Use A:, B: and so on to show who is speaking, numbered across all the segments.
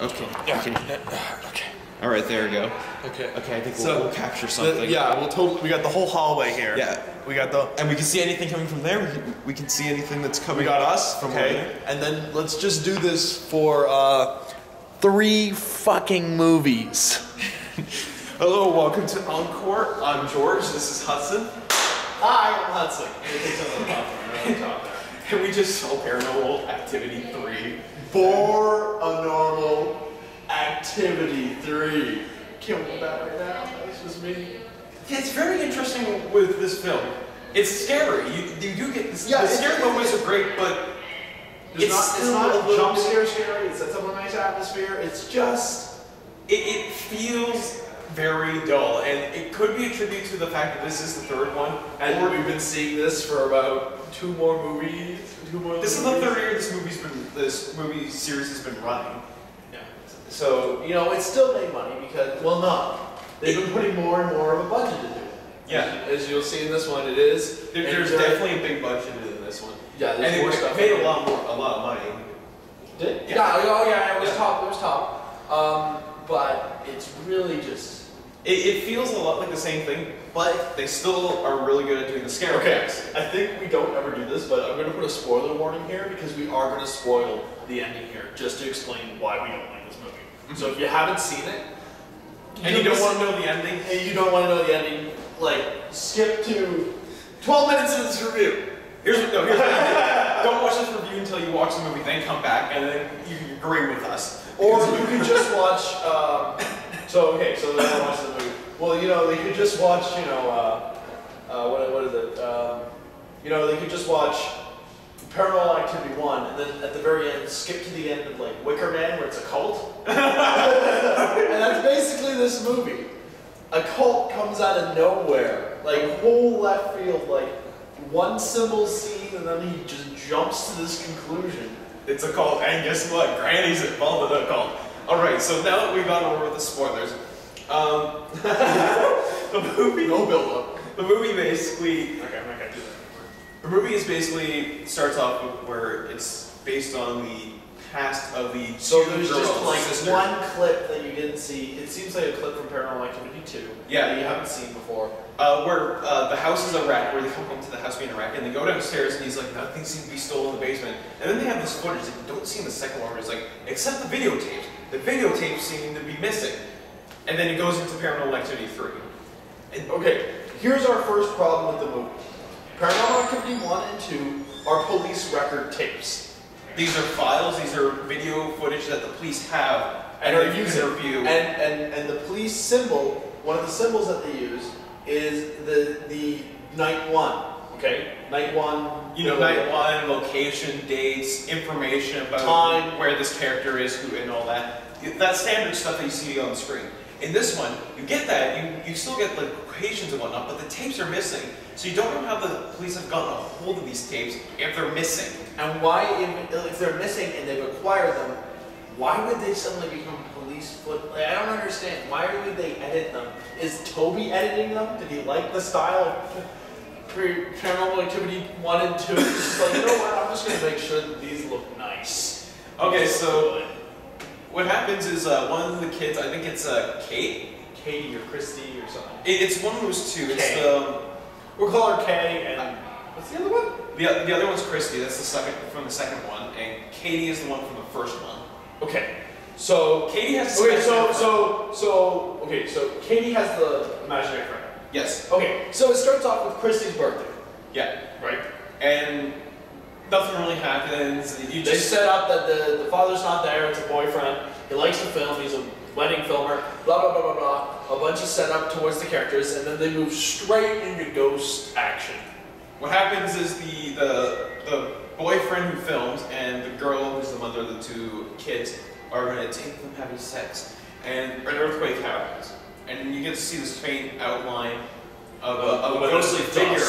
A: Okay.
B: Yeah.
A: Okay. All right, there we go.
B: Okay.
A: Okay, I think we'll capture something.
B: Yeah, we'll totally. We got the whole hallway here.
A: Yeah.
B: We got the.
A: And we can see anything coming from there. We can see anything that's coming.
B: We got us
A: from
B: okay.
A: over there.
B: And then let's just do this for 3 fucking movies.
A: Hello, welcome to Encore. I'm George. This is Hudson.
B: Hi, I'm Hudson.
A: And we just saw Paranormal Activity 3.
B: Paranormal Activity 3. Kill me that right now. That's just me.
A: It's very interesting with this film. It's scary. You do get this.
B: Yeah,
A: the scary moments are great, but
B: it's not a jump scare scary. It sets up a nice atmosphere. It's just
A: it feels very dull, and it could be attributed to the fact that this is the 3rd one,
B: and we've been seeing this for about 2 more movies.
A: This is the 3rd year this movie series has been running.
B: Yeah.
A: So
B: you know, it's still made money because they've been putting more and more of a budget into it.
A: Yeah.
B: As you'll see in this one, it is.
A: There's definitely a big budget in this one.
B: Yeah, there's more stuff.
A: It made a lot of money.
B: Did?
A: Yeah.
B: It was top. It was top. But it's really just.
A: It feels a lot like the same thing, but they still are really good at doing the scare effects.
B: I think we don't ever do this, but I'm going to put a spoiler warning here because we are going to spoil the ending here, just to explain why we don't like this movie. So if you haven't seen it,
A: and you don't want to know the ending,
B: like skip to 12 minutes into this review.
A: Here's what you do. Don't watch this review until you watch the movie, then come back, and then you can agree with us.
B: Or you can just watch. So they don't watch the movie. Well, you know, they could just watch. What is it? They could just watch Paranormal Activity 1, and then at the very end, skip to the end of like Wicker Man, where it's a cult. And that's basically this movie. A cult comes out of nowhere, like whole left field, like one symbol scene, and then he just jumps to this conclusion.
A: It's a cult, and guess what? Granny's involved in a cult. Alright, so now that we've gone over the spoilers, the movie...
B: No build-up.
A: The movie basically...
B: Okay, I'm not gonna do that anymore.
A: The movie starts off where it's based on the past of the
B: So there's just like
A: sister.
B: one clip that you didn't see. It seems like a clip from Paranormal Activity 2.
A: Yeah.
B: That you haven't seen before.
A: Where the house is a wreck, where they come home to the house being a wreck, and they go downstairs, and he's like, nothing seems to be stolen in the basement. And then they have this footage that you don't see in the second one, where it's like, except the videotapes. The videotapes seem to be missing. And then it goes into Paranormal Activity 3.
B: And, okay, here's our first problem with the movie. Paranormal Activity 1 and 2 are police record tapes.
A: These are files, these are video footage that the police have,
B: and
A: are using to review.
B: And the police symbol, one of the symbols that they use, is the night 1. Okay? Night 1.
A: Night 1, location, dates, information about
B: time,
A: where this character is, who, and all that. That standard stuff that you see on the screen. In this one, you get that, you still get like locations and whatnot, but the tapes are missing. So you don't know how the police have gotten a hold of these tapes if they're missing.
B: And why, if they're missing and they've acquired them, why would they suddenly become police foot? Like, I don't understand. Why would they edit them? Is Toby editing them? Did he like the style of Paranormal Activity 1 and 2? He's like, you know what, I'm just going to make sure that these look nice.
A: Okay, so what happens is one of the kids, I think it's
B: Katie or Christy or something.
A: It's one of those two. It's
B: we'll call her Kay, and what's the other one?
A: The other one's Christy. That's the second from the second one, and Katie is the one from the first one.
B: Okay, so
A: Katie has.
B: So Katie has the imaginary friend.
A: Yes.
B: Okay, so it starts off with Christy's birthday.
A: Yeah.
B: Right.
A: And nothing really happens.
B: They set up that the father's not there. It's a boyfriend. He likes to film. He's a wedding filmer. Blah blah blah blah blah. A bunch of setup towards the characters, and then they move straight into ghost action.
A: What happens is the boyfriend who films and the girl who's the mother of the 2 kids are going to take them having sex, and an earthquake happens, and you get to see this faint outline of a ghostly figure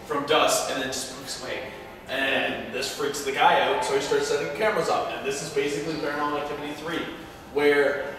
A: from dust, and then just moves away. And
B: this freaks the guy out, so he starts setting cameras up. And this is basically Paranormal Activity 3, where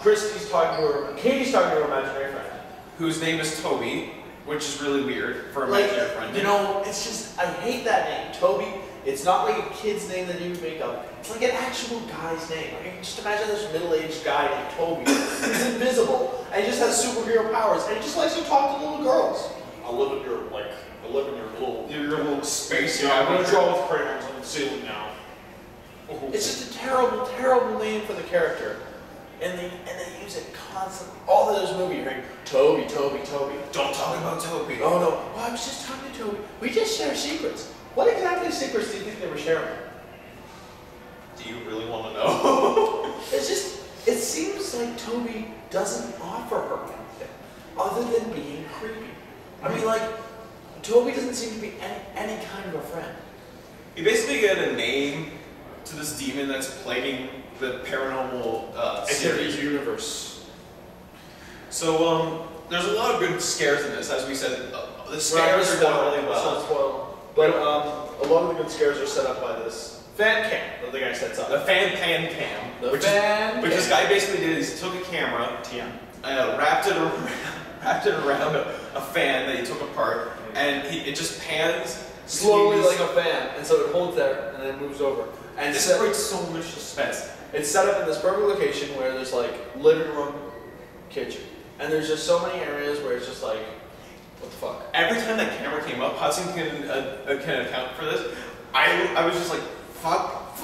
B: Katie's talking to her imaginary friend,
A: whose name is Toby, which is really weird for a
B: imaginary
A: friend.
B: You know, it's just, I hate that name, Toby. It's not like a kid's name that you would make up. It's like an actual guy's name. Like, just imagine this middle-aged guy named Toby. He's invisible, and he just has superhero powers, and he just likes to talk to little girls.
C: I live in your little
A: space.
C: Yeah, I'm gonna draw with crayons on the ceiling now.
B: It's just a terrible, terrible name for the character. And they use it constantly. All of this movie, you're hearing, Toby, Toby, Toby.
A: Don't talk about Toby.
B: Oh no, well, I was just talking to Toby. We just share secrets. What exactly secrets do you think they were sharing?
A: Do you really want to know?
B: It's just, it seems like Toby doesn't offer her anything other than being creepy. I mean, like, Toby doesn't seem to be any kind of a friend.
A: You basically get a name to this demon that's plaguing the paranormal series
B: universe.
A: So, there's a lot of good scares in this, as we said. The scares are done really well.
B: But a lot of the good scares are set up by this fan cam that the guy sets up.
A: The fan cam. Which this guy basically did is he took a camera, wrapped it around a fan that he took apart, and it just pans
B: slowly like a fan, and so it holds there and then moves over. And
A: this creates so much suspense.
B: It's set up in this perfect location where there's like living room, kitchen, and there's just so many areas where it's just like, what the fuck?
A: Every time that camera came up, Hudson can account for this. I was just like, fuck,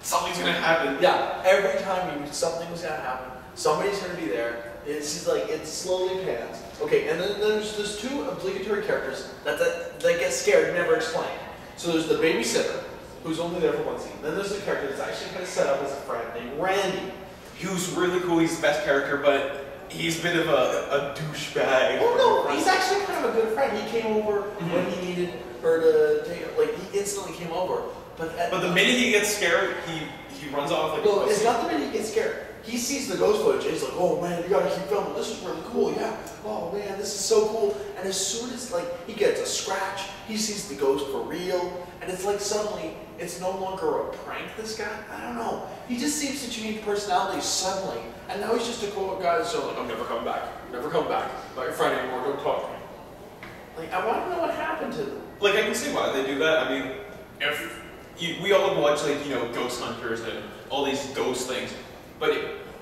A: something's gonna happen.
B: Yeah, every time you knew something was gonna happen, somebody's gonna be there. It's just like, it slowly pans. Okay, and then there's two obligatory characters that get scared, never explained. So there's the babysitter, who's only there for one scene. Then there's the character that's actually kind of set up as a friend named Randy.
A: He was really cool, he's the best character, but he's a bit of a douchebag.
B: Oh no, he's actually kind of a good friend. He came over when he needed her to take it. Like, he instantly came over. But
A: the minute he gets scared, he runs off like
B: no, it's not the minute he gets scared. He sees the ghost footage and he's like, oh man, you gotta keep filming. This is really cool, yeah. Oh man, this is so cool. And as soon as like he gets a scratch, he sees the ghost for real. And it's like suddenly, it's no longer a prank, this guy. I don't know. He just seems to change personality suddenly. And now he's just a cool guy that's so like, I'm never coming back. Never come back. Not your friend anymore, don't talk to me. Like, I want to know what happened to them.
A: Like, I can see why they do that. I mean, we all watch, like, Ghost Hunters and all these ghost things. But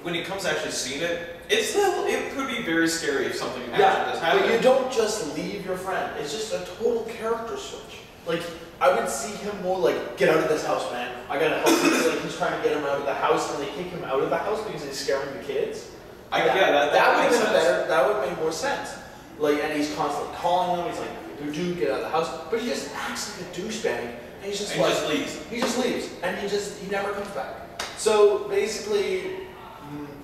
A: when it comes to actually seeing it, it could be very scary if something actually does happen.
B: But you don't just leave your friend. It's just a total character switch. Like, I would see him more like, get out of this house, man. I gotta help you. Like, he's trying to get him out of the house, and they kick him out of the house because he's scaring the kids.
A: That would
B: make sense. That would make more sense. Like, and he's constantly calling them. He's like, dude, get out of the house. But he just acts like a douchebag, and he's just
A: just leaves.
B: He just leaves, and he never comes back. So basically,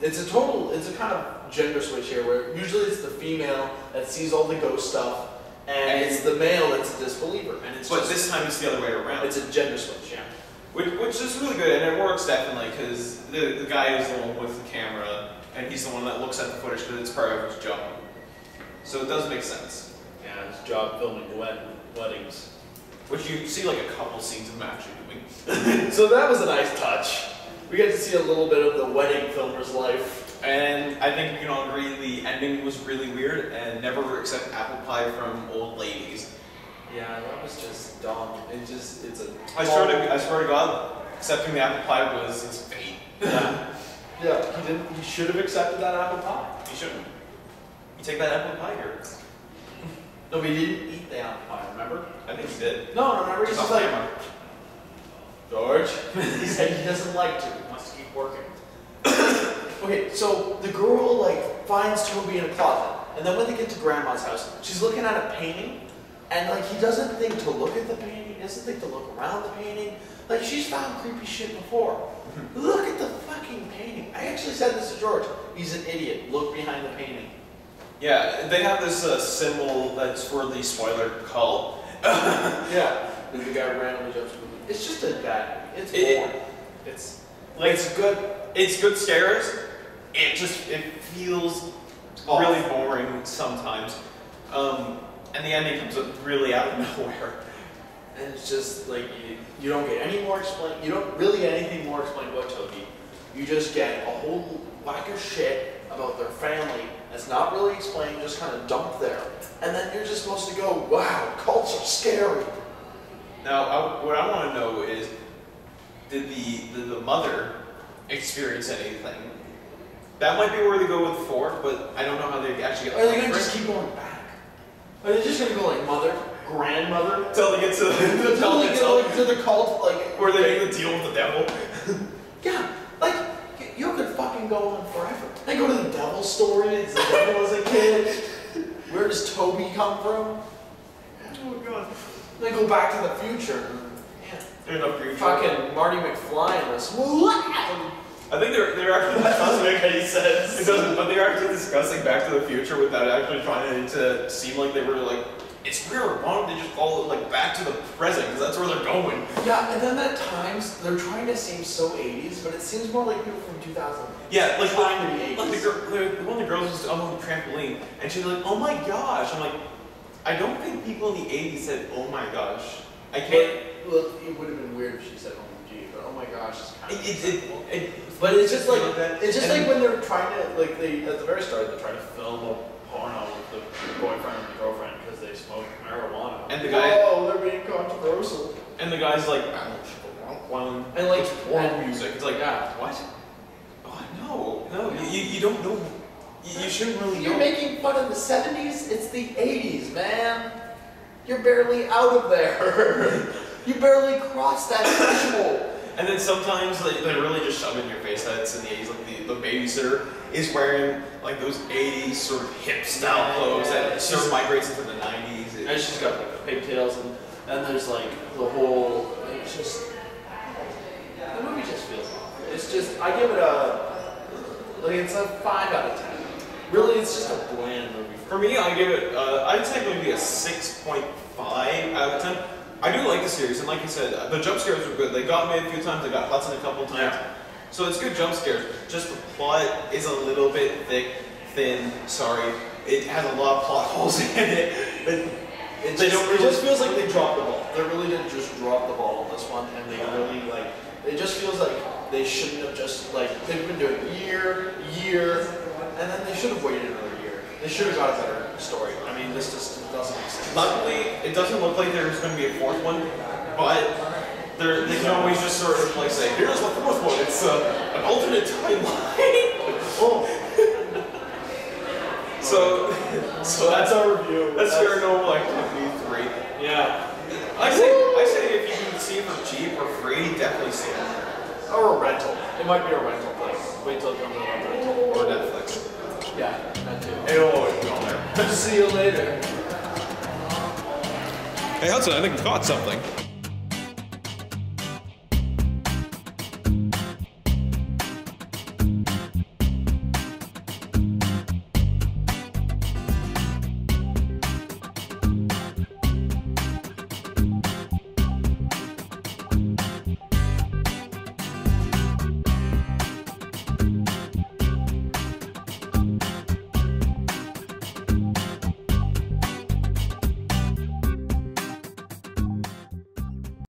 B: it's a kind of gender switch here, where usually it's the female that sees all the ghost stuff, and it's the male that's a disbeliever.
A: But this time it's the other way around.
B: It's a gender switch, yeah.
A: Which is really good, and it works definitely, because the guy is the one with the camera, and he's the one that looks at the footage because it's part of his job. So it does make sense.
C: Yeah, his job filming weddings.
A: Which you see like a couple scenes of him actually doing.
B: So that was a nice touch. We get to see a little bit of the wedding filmer's life.
A: And I think we can all agree the ending was really weird, and never accept apple pie from old ladies.
B: Yeah, that was just dumb. It's a...
A: I swear to God, accepting the apple pie was his fate.
B: Yeah. Yeah, he should have accepted that apple pie.
A: He shouldn't. You take that apple pie here.
B: No, but he didn't eat the apple pie, remember?
A: I think he did.
B: No, remember, he's just like, George, he said he doesn't like to.
A: He wants to keep working.
B: Okay, so the girl, like, finds Toby in a closet, and then when they get to Grandma's house, she's looking at a painting, and, like, he doesn't think to look at the painting, he doesn't think to look around the painting. Like, she's found creepy shit before. Look at the fucking painting. I actually said this to George. He's an idiot. Look behind the painting.
A: Yeah, they have this symbol that's for the spoiler cult.
B: Yeah, the guy randomly jumps through. It's just a guy. It's boring. It's good.
A: It's good scares. It feels really boring sometimes. And the ending comes up really out of nowhere.
B: And it's just like you don't get any more explained. You don't really get anything more explained about Toby. You just get a whole whack of shit about their family that's not really explained, just kind of dumped there. And then you're just supposed to go, wow, cults are scary.
A: Now, what I want to know is, did the mother experience anything? That might be where they go with 4, but I don't know how they actually get.
B: Are they gonna just keep going back? Are they just gonna go like mother, grandmother,
A: until they get to
B: until they get like to the cult, like
A: where they make the deal with the devil?
B: Yeah, like you could fucking go on forever. They go to the devil stories. The devil as a kid. Where does Toby come from?
A: Oh god.
B: They go back to the future.
A: There's no future.
B: Fucking Marty McFly in this.
A: I think they're actually discussing
B: make any sense.
A: It doesn't, but they're actually discussing Back to the Future without actually trying to seem like they were like, it's weird. Why don't they just follow it like back to the present? Because that's where they're going.
B: Yeah, and then at times they're trying to seem so 80s, but it seems more like people from 2000.
A: Yeah, like
B: trying to be 80s.
A: Like one of the girls was on the trampoline, and she's like, oh my gosh. I'm like, I don't think people in the 80s said, oh my gosh. I can't.
B: Well, it would have been weird if she said, OMG, but oh my gosh is kind of.
A: But
B: it's just like it's just like when they're trying to like they at the very start they're trying to film a porno with the boyfriend and the girlfriend because they smoke marijuana.
A: And the guy.
B: Oh, they're being controversial.
A: And the guy's like,
B: and like
A: porn music. It's like, yeah, what? Oh no, you don't know. You shouldn't really know.
B: You're making fun of the 70s. It's the 80s, man. You're barely out of there. You barely crossed that threshold.
A: And then sometimes they really just shove it in your face that it's in the 80s. Like the babysitter is wearing like those 80s sort of hip style clothes that sort of migrates into the 90s.
B: And she's got like the pigtails and there's like the whole. It's just the movie just feels off. It's just I give it it's a 5 out of 10. Really, it's just a bland movie.
A: For me, I give it I'd say maybe a 6.5 out of 10. I do like the series, and like you said, the jump scares were good. They got me a few times, they got Hudson a couple times.
B: Yeah.
A: So it's good jump scares. Just the plot is a little bit thick, thin, sorry. It has a lot of plot holes in it.
B: It just feels like they dropped the ball. They really did just drop the ball on this one, and they really like. It just feels like they shouldn't have just like they've been doing year, and then they should have waited another year. They should have got a better story. I mean, this just doesn't make sense.
A: Luckily, it doesn't look like there's going to be a 4th one, but they can always just sort of like say, here's the 4th one. It's an alternate timeline.
B: Oh.
A: So
B: that's our review.
A: That's Paranormal Activity 3.
B: Yeah.
A: I say if you can see it for cheap or free, definitely see it.
B: Or a rental. It might be a rental thing. Wait till it comes out on rental.
A: Or Netflix.
B: Yeah, that too.
A: It'll always be on there.
B: See you later.
A: Hey Hudson, I think we caught something.